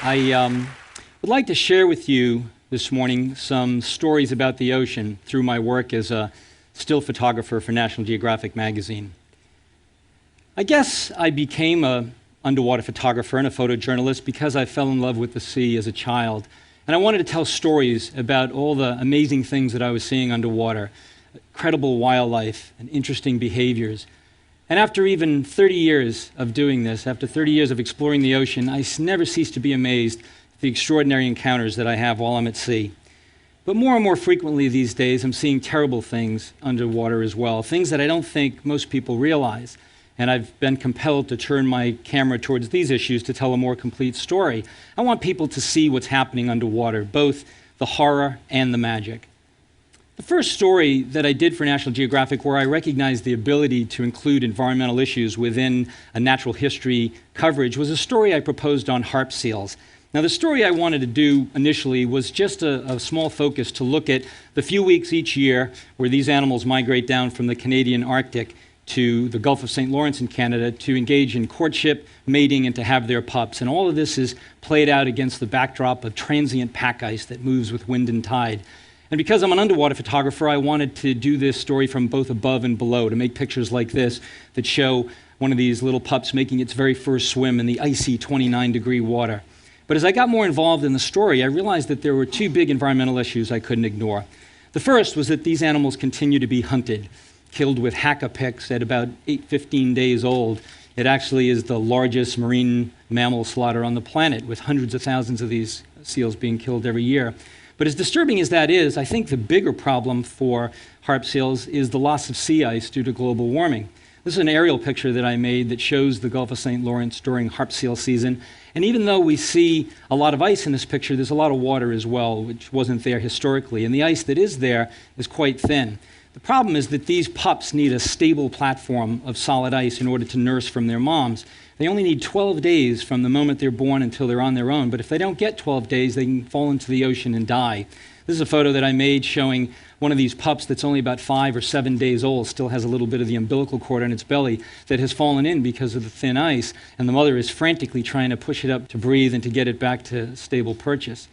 I would like to share with you this morning some stories about the ocean through my work as a still photographer for National Geographic magazine. I guess I became an underwater photographer and a photojournalist because I fell in love with the sea as a child. And I wanted to tell stories about all the amazing things that I was seeing underwater, incredible wildlife and interesting behaviors. And after even 30 years of doing this, after 30 years of exploring the ocean, I never cease to be amazed at the extraordinary encounters that I have while I'm at sea. But more and more frequently these days, I'm seeing terrible things underwater as well, things that I don't think most people realize. And I've been compelled to turn my camera towards these issues to tell a more complete story. I want people to see what's happening underwater, both the horror and the magic. The first story that I did for National Geographic, where I recognized the ability to include environmental issues within a natural history coverage, was a story I proposed on harp seals. Now, the story I wanted to do initially was just a small focus to look at the few weeks each year where these animals migrate down from the Canadian Arctic to the Gulf of St. Lawrence in Canada to engage in courtship, mating, and to have their pups. And all of this is played out against the backdrop of transient pack ice that moves with wind and tide. And because I'm an underwater photographer, I wanted to do this story from both above and below, to make pictures like this that show one of these little pups making its very first swim in the icy 29-degree water. But as I got more involved in the story, I realized that there were two big environmental issues I couldn't ignore. The first was that these animals continue to be hunted, killed with Haka picks at about 15 days old. It actually is the largest marine mammal slaughter on the planet, with hundreds of thousands of these seals being killed every year. But as disturbing as that is, I think the bigger problem for harp seals is the loss of sea ice due to global warming. This is an aerial picture that I made that shows the Gulf of St. Lawrence during harp seal season. And even though we see a lot of ice in this picture, there's a lot of water as well, which wasn't there historically. And the ice that is there is quite thin. The problem is that these pups need a stable platform of solid ice in order to nurse from their moms. They only need 12 days from the moment they're born until they're on their own, but if they don't get 12 days, they can fall into the ocean and die. This is a photo that I made showing one of these pups that's only about 5 or 7 days old, still has a little bit of the umbilical cord on its belly that has fallen in because of the thin ice, and the mother is frantically trying to push it up to breathe and to get it back to stable purchase.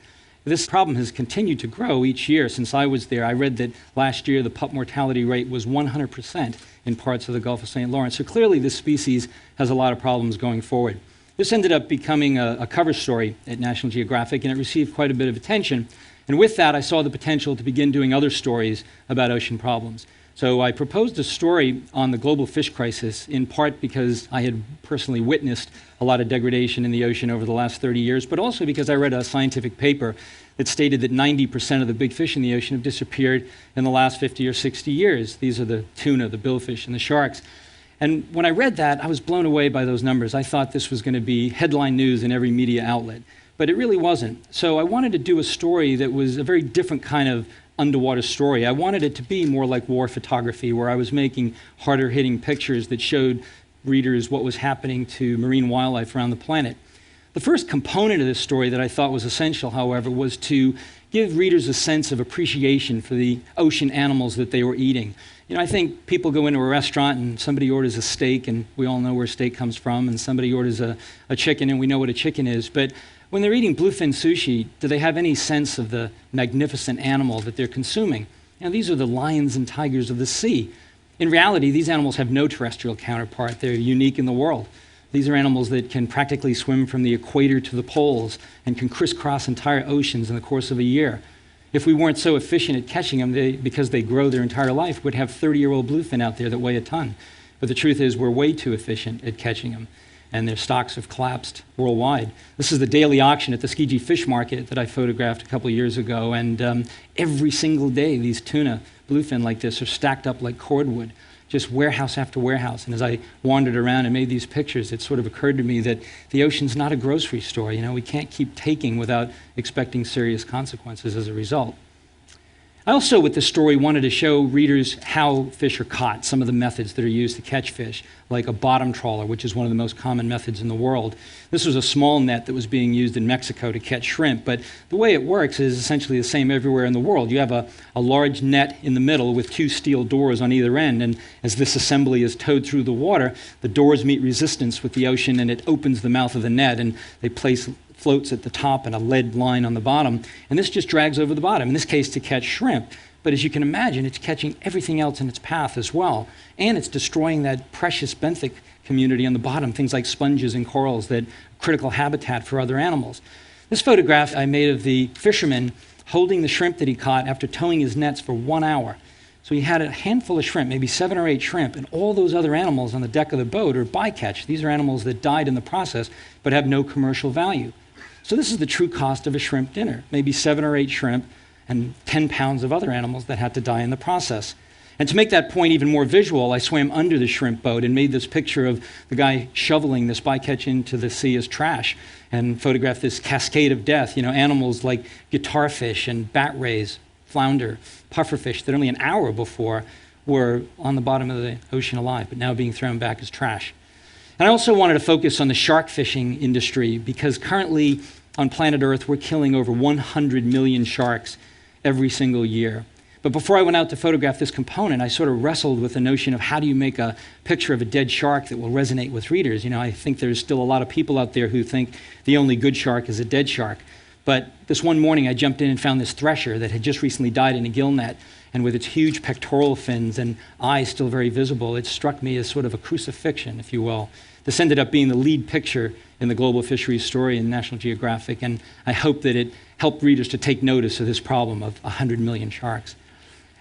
This problem has continued to grow each year since I was there. I read that last year the pup mortality rate was 100% in parts of the Gulf of St. Lawrence. So clearly this species has a lot of problems going forward. This ended up becoming a cover story at National Geographic, and it received quite a bit of attention. And with that, I saw the potential to begin doing other stories about ocean problems. So I proposed a story on the global fish crisis, in part because I had personally witnessed a lot of degradation in the ocean over the last 30 years, but also because I read a scientific paper that stated that 90% of the big fish in the ocean have disappeared in the last 50 or 60 years. These are the tuna, the billfish, and the sharks. And when I read that, I was blown away by those numbers. I thought this was going to be headline news in every media outlet, but it really wasn't. So I wanted to do a story that was a very different kind of underwater story. I wanted it to be more like war photography, where I was making harder-hitting pictures that showed readers what was happening to marine wildlife around the planet. The first component of this story that I thought was essential, however, was to give readers a sense of appreciation for the ocean animals that they were eating. You know, I think people go into a restaurant and somebody orders a steak, and we all know where steak comes from, and somebody orders a chicken, and we know what a chicken is. But when they're eating bluefin sushi, do they have any sense of the magnificent animal that they're consuming? You know, these are the lions and tigers of the sea. In reality, these animals have no terrestrial counterpart. They're unique in the world. These are animals that can practically swim from the equator to the poles and can crisscross entire oceans in the course of a year. If we weren't so efficient at catching them, because they grow their entire life, we'd have 30-year-old bluefin out there that weigh a ton. But the truth is we're way too efficient at catching them, and their stocks have collapsed worldwide. This is the daily auction at the Skiji Fish Market that I photographed a couple of years ago, and every single day these tuna, bluefin like this, are stacked up like cordwood, just warehouse after warehouse. And as I wandered around and made these pictures, it sort of occurred to me that the ocean's not a grocery store. You know, we can't keep taking without expecting serious consequences as a result. I also, with this story, wanted to show readers how fish are caught, some of the methods that are used to catch fish, like a bottom trawler, which is one of the most common methods in the world. This was a small net that was being used in Mexico to catch shrimp, but the way it works is essentially the same everywhere in the world. You have a large net in the middle with two steel doors on either end, and as this assembly is towed through the water, the doors meet resistance with the ocean, and it opens the mouth of the net, and they place floats at the top and a lead line on the bottom. And this just drags over the bottom, in this case to catch shrimp. But as you can imagine, it's catching everything else in its path as well. And it's destroying that precious benthic community on the bottom, things like sponges and corals that are critical habitat for other animals. This photograph I made of the fisherman holding the shrimp that he caught after towing his nets for 1 hour. So he had a handful of shrimp, maybe 7 or 8 shrimp, and all those other animals on the deck of the boat are bycatch. These are animals that died in the process but have no commercial value. So this is the true cost of a shrimp dinner, maybe 7 or 8 shrimp and 10 pounds of other animals that had to die in the process. And to make that point even more visual, I swam under the shrimp boat and made this picture of the guy shoveling this bycatch into the sea as trash and photographed this cascade of death, animals like guitarfish and bat rays, flounder, pufferfish that only an hour before were on the bottom of the ocean alive, but now being thrown back as trash. And I also wanted to focus on the shark fishing industry because currently on planet Earth, we're killing over 100 million sharks every single year. But before I went out to photograph this component, I sort of wrestled with the notion of how do you make a picture of a dead shark that will resonate with readers. I think there's still a lot of people out there who think the only good shark is a dead shark. But this one morning, I jumped in and found this thresher that had just recently died in a gill net. And with its huge pectoral fins and eyes still very visible, it struck me as sort of a crucifixion, if you will. This ended up being the lead picture in the global fisheries story in National Geographic, and I hope that it helped readers to take notice of this problem of 100 million sharks.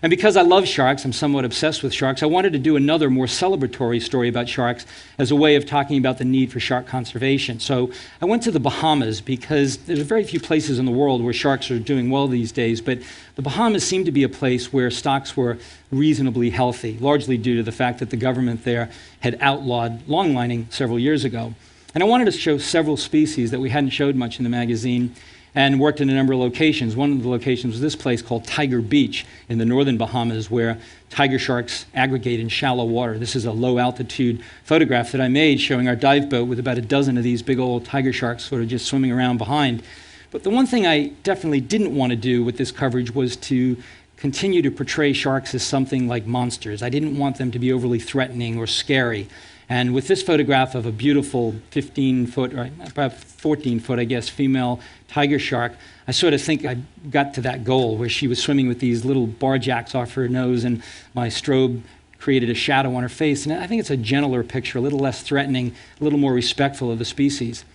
And because I love sharks, I'm somewhat obsessed with sharks, I wanted to do another more celebratory story about sharks as a way of talking about the need for shark conservation. So I went to the Bahamas because there's very few places in the world where sharks are doing well these days, but the Bahamas seemed to be a place where stocks were reasonably healthy, largely due to the fact that the government there had outlawed longlining several years ago. And I wanted to show several species that we hadn't showed much in the magazine, and worked in a number of locations. One of the locations was this place called Tiger Beach in the northern Bahamas, where tiger sharks aggregate in shallow water. This is a low-altitude photograph that I made showing our dive boat with about a dozen of these big old tiger sharks sort of just swimming around behind. But the one thing I definitely didn't want to do with this coverage was to continue to portray sharks as something like monsters. I didn't want them to be overly threatening or scary. And with this photograph of a beautiful 15-foot, or about 14-foot, I guess, female tiger shark, I sort of think I got to that goal where she was swimming with these little bar jacks off her nose, and my strobe created a shadow on her face. And I think it's a gentler picture, a little less threatening, a little more respectful of the species.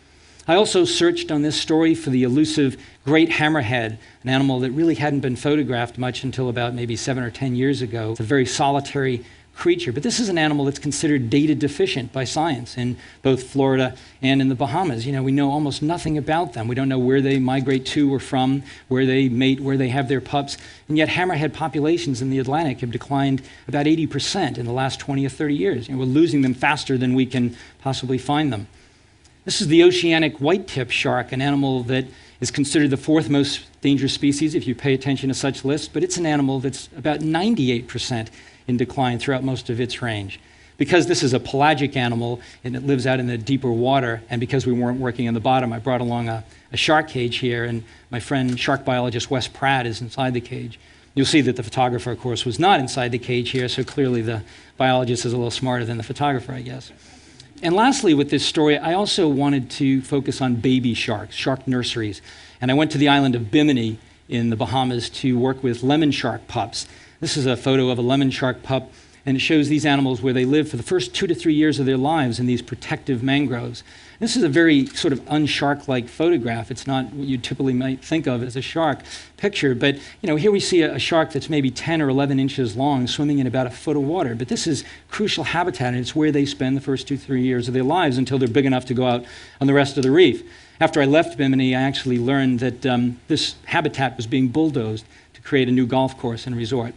I also searched on this story for the elusive great hammerhead, an animal that really hadn't been photographed much until about maybe 7 or 10 years ago. It's a very solitary creature, but this is an animal that's considered data deficient by science in both Florida and in the Bahamas. We know almost nothing about them. We don't know where they migrate to or from, where they mate, where they have their pups, and yet hammerhead populations in the Atlantic have declined about 80% in the last 20 or 30 years. We're losing them faster than we can possibly find them. This is the oceanic white-tip shark, an animal that is considered the 4th most dangerous species if you pay attention to such lists, but it's an animal that's about 98% in decline throughout most of its range. Because this is a pelagic animal and it lives out in the deeper water, and because we weren't working on the bottom, I brought along a shark cage here, and my friend shark biologist Wes Pratt is inside the cage. You'll see that the photographer, of course, was not inside the cage here, so clearly the biologist is a little smarter than the photographer, I guess. And lastly, with this story, I also wanted to focus on baby sharks, shark nurseries. And I went to the island of Bimini in the Bahamas to work with lemon shark pups. This is a photo of a lemon shark pup, and it shows these animals where they live for the first 2 to 3 years of their lives in these protective mangroves. This is a very sort of unshark-like photograph. It's not what you typically might think of as a shark picture, but here we see a shark that's maybe 10 or 11 inches long swimming in about a foot of water. But this is crucial habitat, and it's where they spend the first 2 to 3 years of their lives until they're big enough to go out on the rest of the reef. After I left Bimini, I actually learned that this habitat was being bulldozed to create a new golf course and resort.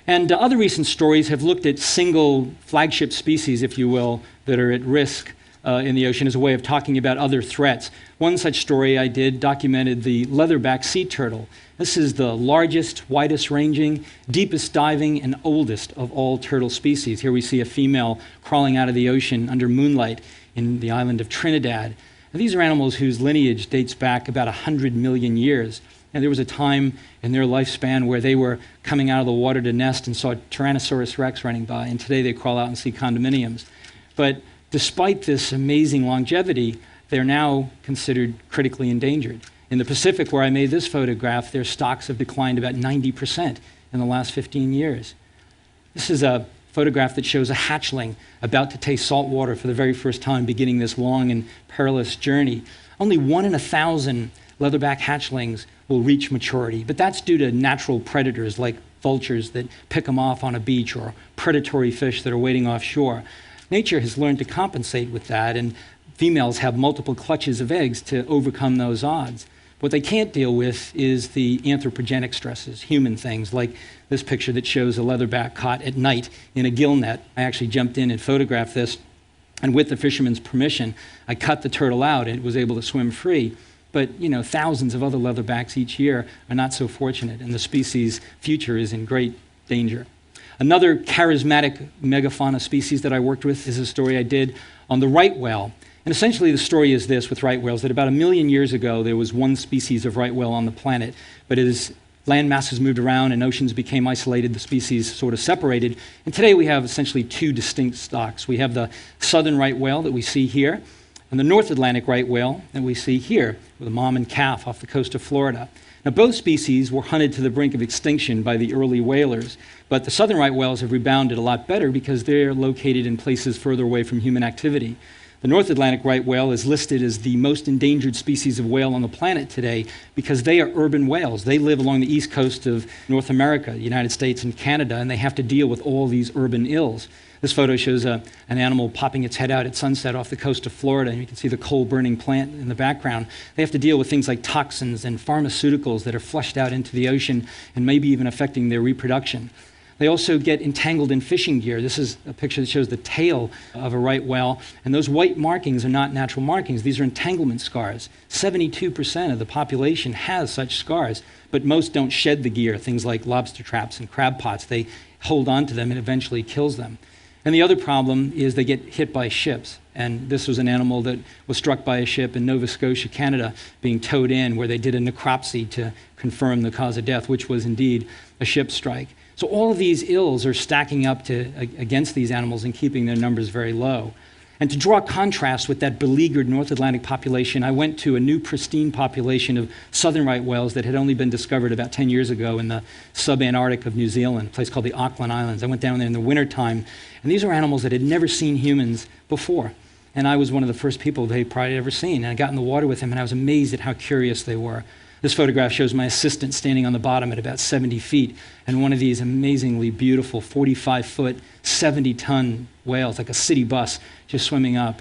And other recent stories have looked at single flagship species, if you will, that are at risk in the ocean as a way of talking about other threats. One such story I did documented the leatherback sea turtle. This is the largest, widest ranging, deepest diving, and oldest of all turtle species. Here we see a female crawling out of the ocean under moonlight in the island of Trinidad. Now, these are animals whose lineage dates back about 100 million years. And there was a time in their lifespan where they were coming out of the water to nest and saw Tyrannosaurus rex running by, and today they crawl out and see condominiums. But despite this amazing longevity, they're now considered critically endangered. In the Pacific, where I made this photograph, their stocks have declined about 90% in the last 15 years. This is a photograph that shows a hatchling about to taste salt water for the very first time, beginning this long and perilous journey. Only 1 in 1,000 leatherback hatchlings will reach maturity, but that's due to natural predators like vultures that pick them off on a beach or predatory fish that are waiting offshore. Nature has learned to compensate with that, and females have multiple clutches of eggs to overcome those odds. What they can't deal with is the anthropogenic stresses, human things, like this picture that shows a leatherback caught at night in a gill net. I actually jumped in and photographed this, and with the fisherman's permission, I cut the turtle out and it was able to swim free. But thousands of other leatherbacks each year are not so fortunate, and the species' future is in great danger. Another charismatic megafauna species that I worked with is a story I did on the right whale. And essentially the story is this with right whales, that about 1 million years ago there was one species of right whale on the planet, but as land masses moved around and oceans became isolated, the species sort of separated, and today we have essentially 2 distinct stocks. We have the southern right whale that we see here, and the North Atlantic right whale that we see here, with a mom and calf off the coast of Florida. Now, both species were hunted to the brink of extinction by the early whalers, but the southern right whales have rebounded a lot better because they're located in places further away from human activity. The North Atlantic right whale is listed as the most endangered species of whale on the planet today because they are urban whales. They live along the east coast of North America, the United States and Canada, and they have to deal with all these urban ills. This photo shows an animal popping its head out at sunset off the coast of Florida, and you can see the coal-burning plant in the background. They have to deal with things like toxins and pharmaceuticals that are flushed out into the ocean and maybe even affecting their reproduction. They also get entangled in fishing gear. This is a picture that shows the tail of a right whale, and those white markings are not natural markings. These are entanglement scars. 72% of the population has such scars, but most don't shed the gear, things like lobster traps and crab pots. They hold on to them and eventually kills them. And the other problem is they get hit by ships. And this was an animal that was struck by a ship in Nova Scotia, Canada, being towed in, where they did a necropsy to confirm the cause of death, which was indeed a ship strike. So all of these ills are stacking up against these animals and keeping their numbers very low. And to draw contrast with that beleaguered North Atlantic population, I went to a new pristine population of southern right whales that had only been discovered about 10 years ago in the sub-Antarctic of New Zealand, a place called the Auckland Islands. I went down there in the wintertime, and these were animals that had never seen humans before. And I was one of the first people they probably had ever seen. And I got in the water with them, and I was amazed at how curious they were. This photograph shows my assistant standing on the bottom at about 70 feet, and one of these amazingly beautiful 45-foot, 70-ton whales, like a city bus, just swimming up,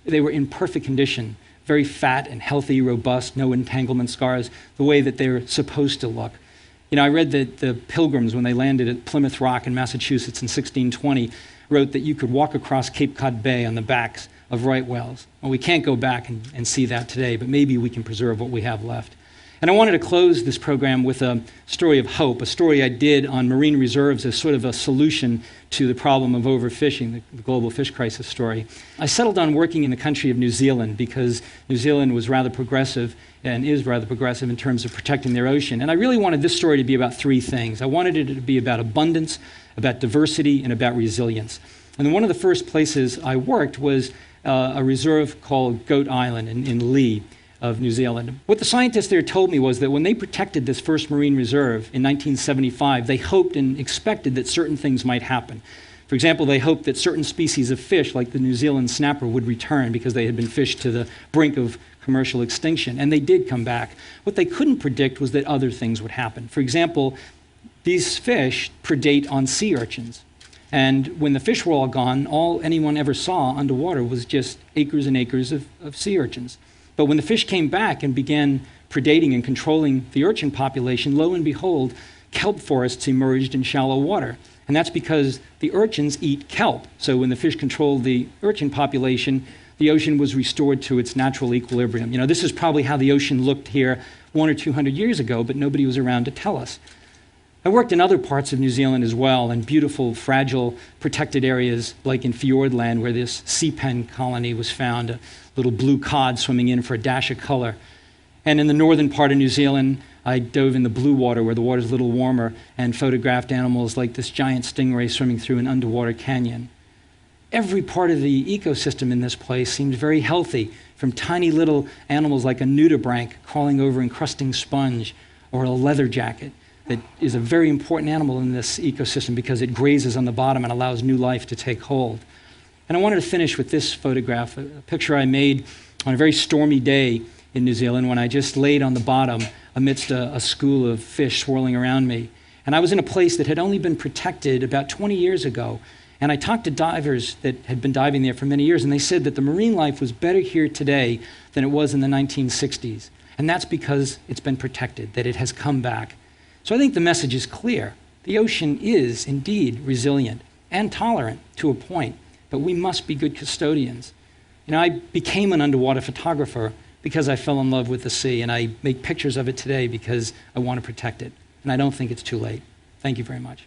They were in perfect condition, very fat and healthy, robust, no entanglement scars, the way that they're supposed to look. I read that the Pilgrims, when they landed at Plymouth Rock in Massachusetts in 1620, wrote that you could walk across Cape Cod Bay on the backs of right whales. Well, we can't go back and see that today, but maybe we can preserve what we have left. And I wanted to close this program with a story of hope, a story I did on marine reserves as sort of a solution to the problem of overfishing, the global fish crisis story. I settled on working in the country of New Zealand because New Zealand was rather progressive and is rather progressive in terms of protecting their ocean. And I really wanted this story to be about 3 things. I wanted it to be about abundance, about diversity, and about resilience. And one of the first places I worked was a reserve called Goat Island in Lee of New Zealand. What the scientists there told me was that when they protected this first marine reserve in 1975, they hoped and expected that certain things might happen. For example, they hoped that certain species of fish, like the New Zealand snapper, would return because they had been fished to the brink of commercial extinction, and they did come back. What they couldn't predict was that other things would happen. For example, these fish predate on sea urchins. And when the fish were all gone, all anyone ever saw underwater was just acres and acres of sea urchins. But when the fish came back and began predating and controlling the urchin population, lo and behold, kelp forests emerged in shallow water. And that's because the urchins eat kelp. So when the fish controlled the urchin population, the ocean was restored to its natural equilibrium. This is probably how the ocean looked here 100 or 200 years ago, but nobody was around to tell us. I worked in other parts of New Zealand as well, in beautiful, fragile, protected areas like in Fiordland, where this sea pen colony was found, a little blue cod swimming in for a dash of color. And in the northern part of New Zealand, I dove in the blue water where the water's a little warmer and photographed animals like this giant stingray swimming through an underwater canyon. every part of the ecosystem in this place seemed very healthy, from tiny little animals like a nudibranch crawling over encrusting sponge, or a leather jacket that is a very important animal in this ecosystem because it grazes on the bottom and allows new life to take hold. And I wanted to finish with this photograph, a picture I made on a very stormy day in New Zealand when I just laid on the bottom amidst a school of fish swirling around me. And I was in a place that had only been protected about 20 years ago. And I talked to divers that had been diving there for many years, and they said that the marine life was better here today than it was in the 1960s. And that's because it's been protected, that it has come back. So I think the message is clear. The ocean is indeed resilient and tolerant to a point, but we must be good custodians. You know, I became an underwater photographer because I fell in love with the sea, and I make pictures of it today because I want to protect it. And I don't think it's too late. Thank you very much.